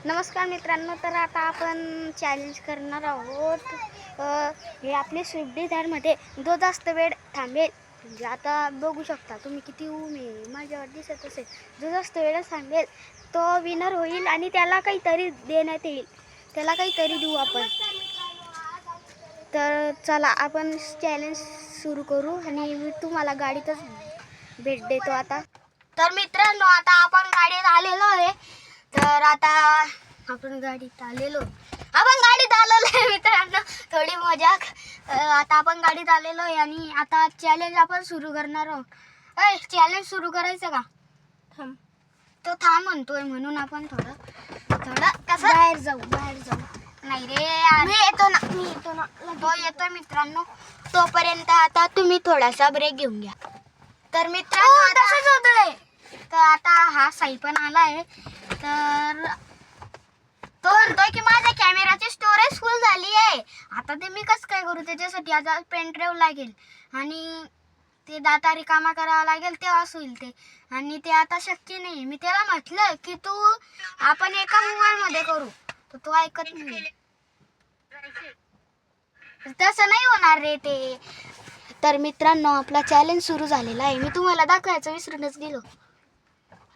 नमस्कार मित्रांनो, तर आता आपण चॅलेंज करणार आहोत. हे आपले स्विफ्ट डिझायरमध्ये जो जास्त वेळ थांबेल, म्हणजे आता बघू शकता तुम्ही किती ऊन आहे माझ्यावर दिसत असेल, जो जास्त वेळ थांबेल तो विनर होईल आणि त्याला काहीतरी देण्यात येईल, त्याला काहीतरी देऊ आपण. तर चला आपण चॅलेंज सुरू करू आणि मी तुम्हाला गाडीतच भेट देतो आता. तर मित्रांनो, आता आपण गाडीत आलेलो आहे. तर आता आपण गाडीत आलेलो आहे मित्रांनो, थोडी मजाक. आता आपण गाडीत आलेलो आहे आणि आता चॅलेंज आपण सुरू करणार आहोत. चॅलेंज सुरू करायचं का? तो थांब म्हणतोय म्हणून आपण थोडं कसं बाहेर जाऊ. नाही रे, मी येतो ना तो येतोय मित्रांनो. तोपर्यंत आता तुम्ही थोडासा ब्रेक घेऊन घ्या. तर मित्रांनो, तसंच होतंय. तर आता हा साई पण आला आहे. तर तो म्हणतोय की माझ्या कॅमेराची स्टोरेज फुल झाली आहे. आता ते मी कसं काय करू? त्याच्यासाठी आता पेन ड्राईव्ह लागेल आणि ते दाता रिकामा करावा लागेल, तेव्हाच होईल ते. आणि ते आता शक्य नाही. मी त्याला म्हटलं की आपण एका मोबाईलमध्ये करू, तर तो ऐकत नाही. तसं नाही होणार रे ते. तर मित्रांनो, आपला चॅलेंज सुरू झालेला आहे. मी तुम्हाला दाखवायचं विसरूनच गेलो.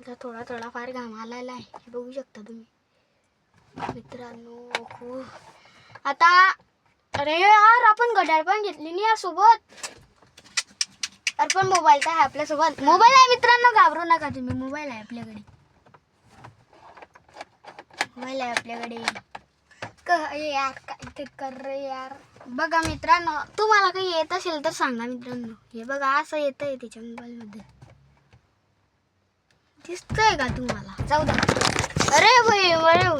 आता थोडा फार घाम आलेला आहे, हे बघू शकता तुम्ही मित्रांनो. आता अरे यार, आपण घड्याळ पण घेतली नाही यासोबत. अरे पण मोबाईल काय आहे आपल्यासोबत? मोबाईल आहे मित्रांनो, घाबरू नका तुम्ही. मोबाईल आहे आपल्याकडे. यार काय ते कर रे यार. बघा मित्रांनो, तुम्हाला काही येत असेल तर सांगा मित्रांनो. हे बघा, असं येतंय त्याच्या मोबाईलमध्ये. दिसतंय का तुम्हाला? जाऊ द्या. अरे भाई,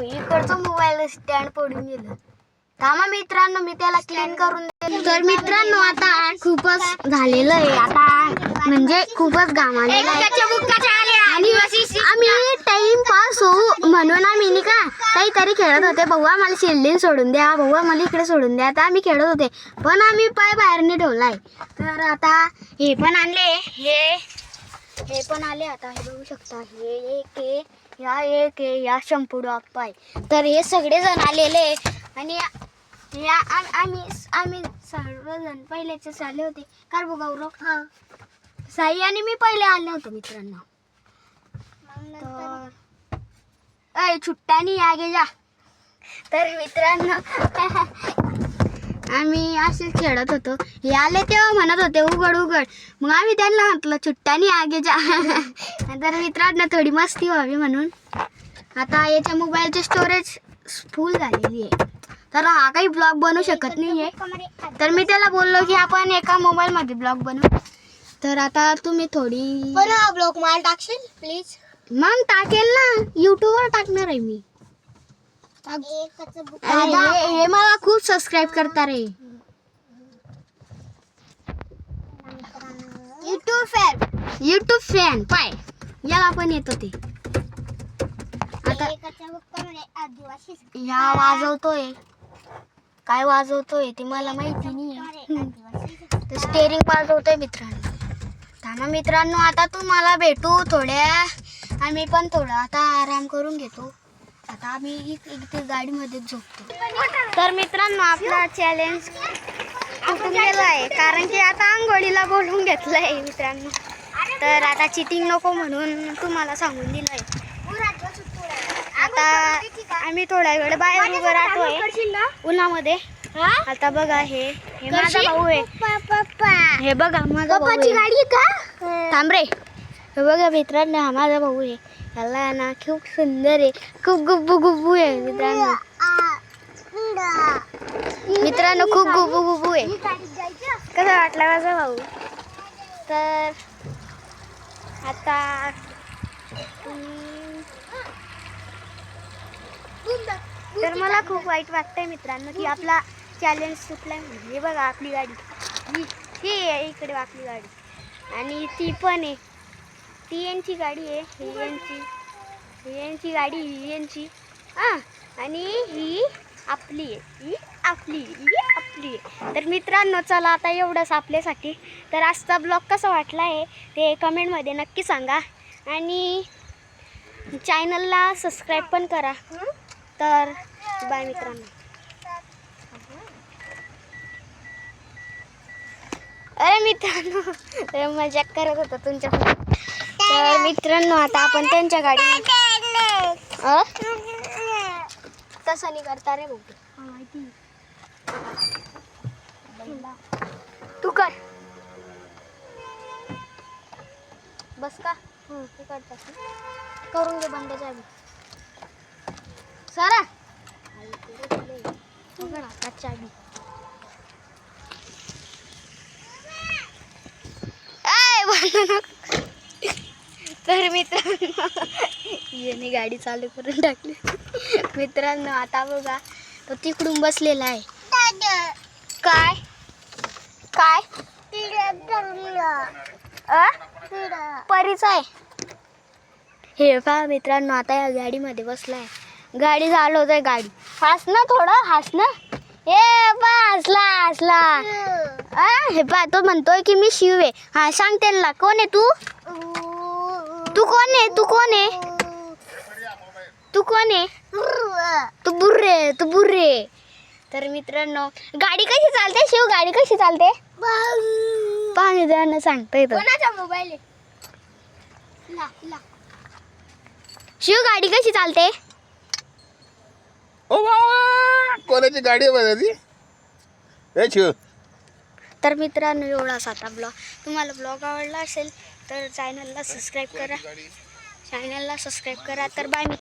इकडचं मोबाईल स्टँड पडून गेलं. थांबा मित्रांनो, मी त्याला क्लीन करून देतो. तर मित्रांनो, आता खूपच झालेलं आहे. आता म्हणजे खूपच घाम आलेला आहे आणि आम्ही टाइमपास होऊ म्हणून आम्ही नाही का काहीतरी खेळत होते. भाऊ आम्हाला शेल्डीन सोडून द्या, भाऊ आम्हाला इकडे सोडून द्या. आता आम्ही खेळत होते, पण आम्ही पाय बाहेर नाही ठेवलाय. तर आता हे पण आणले, हे पण आले. आता हे बघू शकता, हे एक या शंपूड पाय. तर हे सगळे जण आलेले आणि आम्ही सर्वजण पहिलेच आले होते. कार बघ गौरव, साई आणि मी पहिले आले होतो मित्रांनो. तर छुट्ट्यानी आगे जा. तर मित्रांनो, आम्ही असेच खेळत होतो. हे आले तेव्हा म्हणत होते उघड. मग आम्ही त्यांना म्हटलं छुट्ट्यानी आगे जा. तर मित्रांनो, थोडी मस्ती व्हावी म्हणून. आता याच्या मोबाईलची स्टोरेज फुल झालेली आहे, तर हा काही ब्लॉग बनवू शकत नाही आहे. तर मी त्याला बोललो की आपण एका मोबाईलमध्ये ब्लॉग बनवू. तर आता तुम्ही थोडी हा ब्लॉग मला टाकशील प्लीज? मग टाकेल ना, यूट्यूबवर टाकणार आहे मी. हे मला खूप सबस्क्राईब करता रे. यूट्यूब फॅन पाय, याला पण येतो ते. आता ह्या वाजवतोय, काय वाजवतोय ते मला माहिती नाही. तर स्टेरिंग वाजवतोय मित्रांनो. थांबा मित्रांनो, आता तुम्हाला भेटू आम्ही पण थोडा आता आराम करून घेतो. आता आम्ही इथे गाडीमध्येच झोपतो. तर मित्रांनो, आपला चॅलेंज तुटून गेला आहे, कारण की आता आंघोळीला बोलवून घेतलं आहे मित्रांनो. तर आता चिटिंग नको म्हणून तुम्हाला सांगून दिलं आहे. आता आम्ही थोडा वेळ बाहेर उभं राहतोय उन्हामध्ये. आता बघा, हे माझा भाऊ आहे. हे बघा माझा पप्पाची गाडी आहे का? थांब रे. हे बघा मित्रांनो, हा माझा भाऊ आहे. त्याला ना खूप सुंदर आहे, खूप गुब्बू आहे मित्रांनो. खूप गुब्बू आहे. कसा वाटला माझा भाऊ? तर आता तर मला खूप वाईट वाटतंय मित्रांनो की आपला चॅलेंज सुटलाय म्हणून. हे बघा आपली गाडी, ही आहे इकडे आपली गाडी, आणि ती पण आहे, ती यांची गाडी आहे. ही यांची गाडी, ही यांची, आणि ही आपली आहे, ही आपली आहे. तर मित्रांनो, चला आता एवढंच आपल्यासाठी. तर आजचा ब्लॉग कसा वाटला आहे ते कमेंटमध्ये नक्की सांगा आणि चॅनलला सबस्क्राईब पण करा. तर बाय मित्रांनो. अरे मित्रांनो मजाक करत होता तुमच्या. तर मित्रांनो आता आपण त्यांच्या गाडी तसं नाही करता रे भाऊ. तू कर बस का तू करतास करून घे बंद चाबी सारा चाबी. तर मित्रांनो याने गाडी चालू करून टाकली. मित्रांनो आता बघा तो तिकडून बसलेला आहे. काय काय परीच आहे हे पहा मित्रांनो. आता या गाडीमध्ये बसलाय. गाडी चालवतोय. गाडी हस ना थोडं हस ना. हे पा हसला हसला. हे पा तो म्हणतोय की मी शिव आहे. हा सांग त्यांना कोण आहे तू. तू कोण आहे. तू कोण आहे. तू कोण आहे. तू बुर्रे तू बुर्रे. तर मित्रांनो गाडी कशी चालते शिव. गाडी कशी चालते पहा मित्रांनो सांगतोय तो. कोणाचा मोबाईल आहे. शिव गाडी कशी चालते. ओ बाबा कोणाची गाडी आहे बघा ती. ए शिव. तर मित्रांनो एवढाच आता ब्लॉग. तुम्हाला ब्लॉग आवडला असेल तर चॅनलला सबस्क्राईब करा. तर बाय.